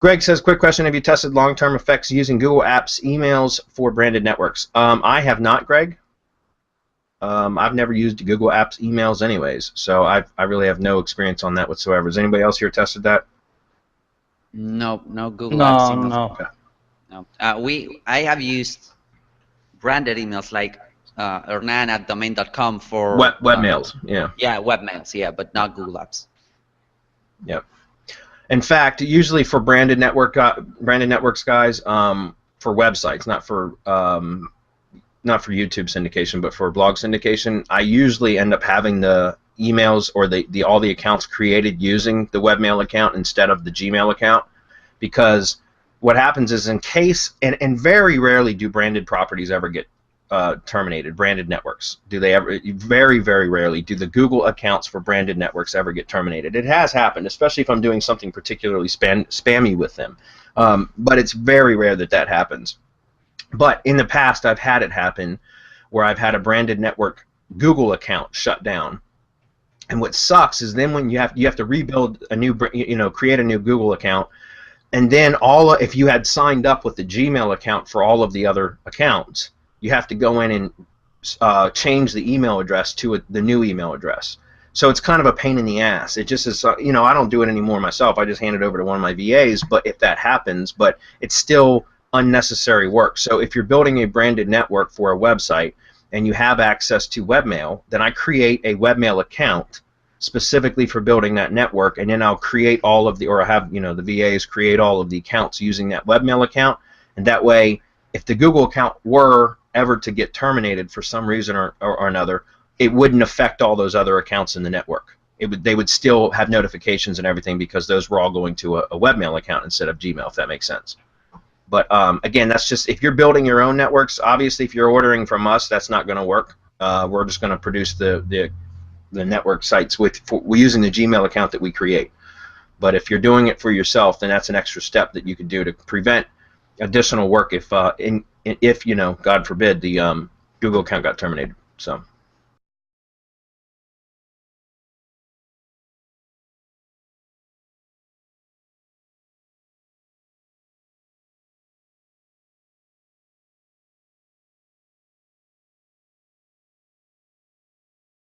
Greg says, quick question, have you tested long-term effects using Google Apps emails for branded networks? I have not, Greg. I've never used Google Apps emails anyways, so I really have no experience on that whatsoever. Has anybody else here tested that? No Google Apps emails. No. Okay. No. I have used branded emails like hernan@domain.com for webmails, yeah. Yeah, webmails, yeah, but not Google Apps. Yep. In fact, usually for branded networks guys, for websites, not for YouTube syndication, but for blog syndication, I usually end up having the emails or all the accounts created using the webmail account instead of the Gmail account, because what happens is, in case, and very rarely do branded properties ever get terminated, branded networks. Do they ever? Very, very rarely do the Google accounts for branded networks ever get terminated. It has happened, especially if I'm doing something particularly spammy with them, but it's very rare that that happens. But in the past, I've had it happen where I've had a branded network Google account shut down. And what sucks is then when you have to rebuild a new, create a new Google account, and then if you had signed up with the Gmail account for all of the other accounts, you have to go in and change the email address to the new email address. So it's kind of a pain in the ass. It just is, I don't do it anymore myself. I just hand it over to one of my VAs. But if that happens, but it's still unnecessary work. So if you're building a branded network for a website and you have access to webmail, then I create a webmail account specifically for building that network, and then I'll create all of or have the VAs create all of the accounts using that webmail account, and that way, if the Google account were ever to get terminated for some reason or another, it wouldn't affect all those other accounts in the network. They would still have notifications and everything because those were all going to a webmail account instead of Gmail, if that makes sense. But again, that's just if you're building your own networks. Obviously, if you're ordering from us, that's not going to work. We're just going to produce the network sites using the Gmail account that we create. But if you're doing it for yourself, then that's an extra step that you could do to prevent additional work if God forbid, the Google account got terminated. So.